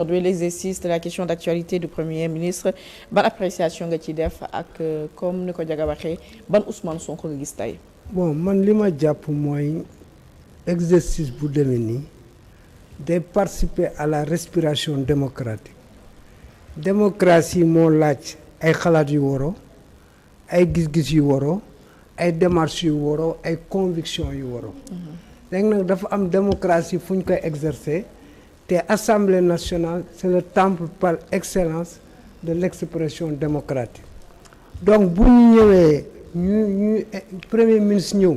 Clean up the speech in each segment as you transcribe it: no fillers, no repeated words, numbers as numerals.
Aujourd'hui l'exercice de la question d'actualité du Premier ministre ban appréciation nga ci def ak comme ni ko Diaga waxee ban Ousmane Sonko nga gis tey. bon man li ma jàpp mooy exercice bu demee nii day participer à la respiration démocratique démocratie moo laaj ay xalaat yu waroo ay gis-gis yu waroo ay démarches yu waroo ay convictions yu waroo léegi nag dafa am démocratie fu ñu koy exercer te Assemblée nationale c'est le temple par excellence de l'expression démocratique donc bu ñu ñëwee ñu premier ministre ñëw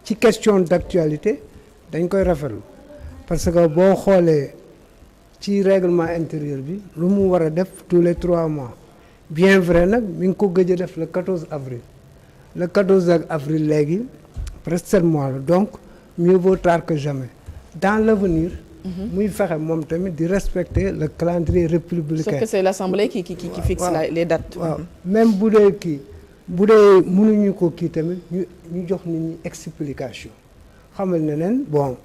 ci question d'actualité dañ koy rafetlu parce que boo xoolee ci règlement intérieur bi lu mu war a def tous les 3 mois bien vrai nag mi ngi ko gëj a def le 14 avril le 14 avril léegi presque 7 mois la donc mieux vaut tard que jamais dans l'avenir muy fexe moom tamit di respecter le calendrier républicain. Sauf que c'est l'Assemblée qui fixe les dates. waaw même bu dee mënuñu ko kii tamit ñu jox nit ñi explication xamal ne leen bon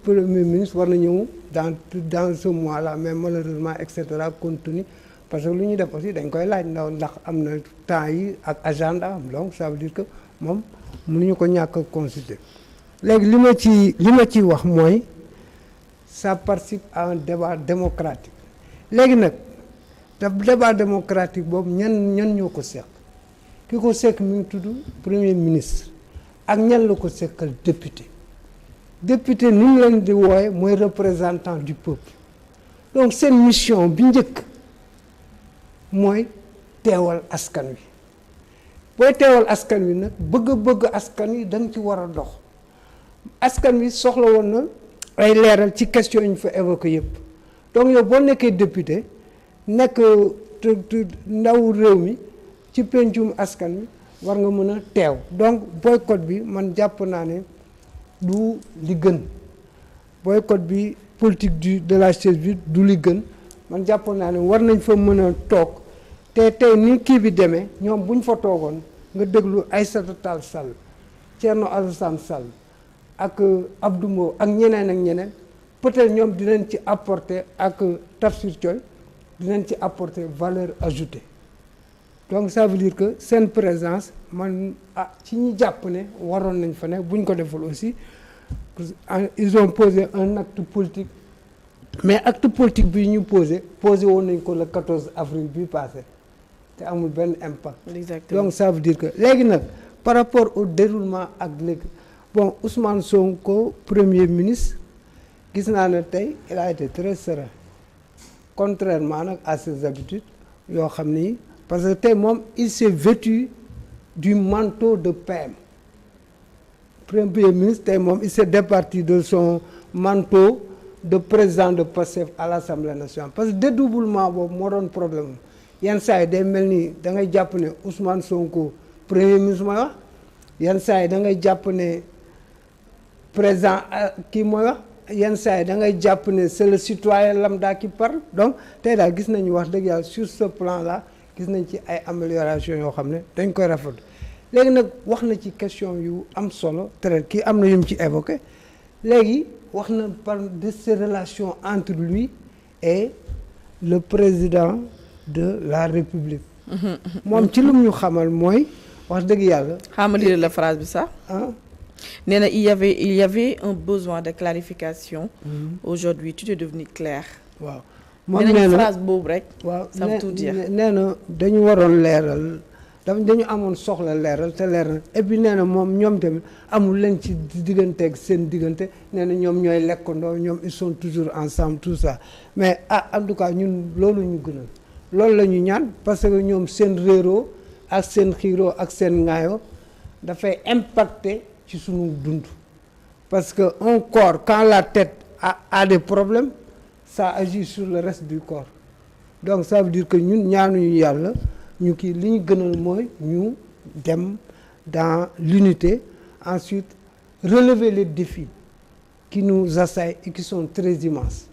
premier ministre war na ñëw dans ce mois là mais malheureusement et cetera compte tenu parce que lu ñuy def aussi dañ koy laaj ndax am na temps yi ak agenda am donc ça veut dire que moom mënuñu ko ñàkk a consulter léegi li ma ci wax mooy ça participe à un débat démocratique léegi nag débat démocratique boobu ñan ñoo ko seq ki ko seq mi ngi tudd premier ministre ak ñan la ko seqal député ni ñu leen di wooye mooy représentant du peuple donc seen mission bi njëkk mooy teewal askan wi booy teewal askan wi nag bëgg askan wi da nga ci war a dox askan wi soxla woon na ay leeral ci question yi ñu fa évoqué yëpp donc yow boo nekkee député nekk ndaw réew mi ci pencum askan wi war nga mën a teew donc boycott bi man jàpp naa ne du li gën boycott bi politique de la chaise bi du li gën man jàpp naa ne war nañ fa mën a toog te tey ni kii bi demee ñoom buñ fa toogoon nga déglu Aïssata Tall Sall Thierno Alassane Sall ak Abdou Mbow ak ñeneen peut-être ñoom dinañ ci apporter ak Tafsir Thioye dinañ ci apporter valeur ajoutée donc ça veut dire que seen présence man ci ñi jàpp ne waroon nañ fa ne buñ ko deful aussi ils ont posé un acte politique mais acte politique bi ñu posé woon nañ ko le 14 avril bi passé te amul benn impact. Exactement. Donc ça veut dire que léegi nag par rapport au déroulement ak léegi bon Ousmane Sonko premier ministre gis naa ne tey il a été très serein contrairement nag à ses habitudes yoo xam ni parce que tey moom il s'est vêtu du manteau de PM premier ministre tey moom il s'est départi de son manteau de président de Pastef à l'Assemblée nationale parce que dédoublement boobu moo doon problème yenn saa yi day mel ni da ngay jàpp ne Ousmane Sonko premier ministre mooy wax yenn saa yi da ngay jàpp ne président kii mooy wax yenn saa yi da ngay jàpp ne c'est le citoyen lambda qui parle donc tey daal gis nañu wax dëgg yàlla sur ce plan là gis nañ ci ay amélioration yoo xam ne dañ koy rafetlu léegi nag wax na ci question yu am solo très kii am na yu mu ci évoqué léegi wax na par de ces relations entre lui et le président de la République moom ci lu mu ñu xamal mooy wax dëgg yàlla xaama lire la phrase bi sax nee na il y avait un besoin de clarification aujourd'hui tout est devenu clair waaw moom nee na phrase boobu rek waaw ça veut tout dire nee na dañu waroon leeral dañu amoon soxla leeral te leeral et puis nee na moom ñoom tamit amul leen ci digganteeg seen diggante nee na ñoom ñooy lekkandoo ñoom ils sont toujours ensemble tout ça mais en tout cas ñun loolu ñu gënal loolu la ñu ñaan parce que ñoom seen réeroo ak seen xiiroo ak seen ŋaayoo dafay impacter ci sunu dund parce que un corps quand la tête a des problèmes ça agit sur le reste du corps donc ça veut dire que ñun ñaanuñu yàlla ñu kii li ñu gënal mooy ñu dem dans l'unité ensuite relever les défis qui nous assaillent et qui sont très immenses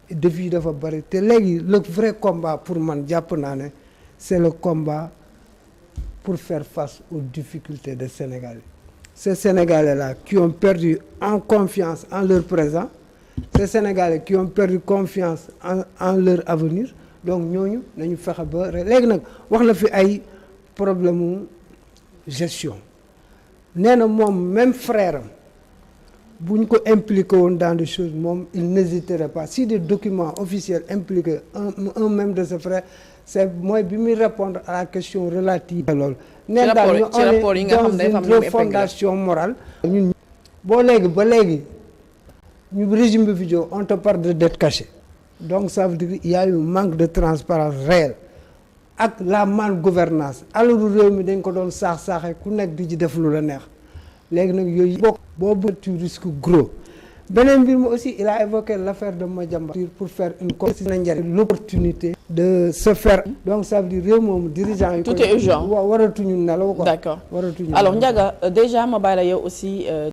défis dafa bari te léegi le vrai combat pour man jàpp naa ne c'est le combat pour faire face aux difficultés des Sénégalais ces Sénégalais là qui ont perdu en confiance en leur présent ces Sénégalais qui ont perdu confiance en leur avenir donc ñooñu nañu fexe ba léegi nag wax na fi ay problème mu gestion nee na moom même frère am bu ñu ko impliqué woon dans des choses moom il n'hésiterait pas si des documents officiels impliquent un même de ses frères c'est mooy bi muy répondre à la question relative à loolu nee daal ñu on est dans une refondation morale ñun boo léegi ba léegi ñu régime bi fi jóg on te parle de dette cachée donc ça veut dire il y a eu manque de transparence réelle ak la malgouvernance alalu réew mi dañ ko doon saax-saaxee ku nekk di ci def lu la neex léegi nag yooyu bokk boobu tu risque gros beneen mbir mi aussi il a évoqué l'affaire de Madiambal pour faire une na njëriñ l'opportunité de se faire donc ça veut dire réew moomu dirigeant yi tout est urgent waratuñu nelaw quoi d'accord waratuñu alors Ndiaga déjà ma bàyyi la yow aussi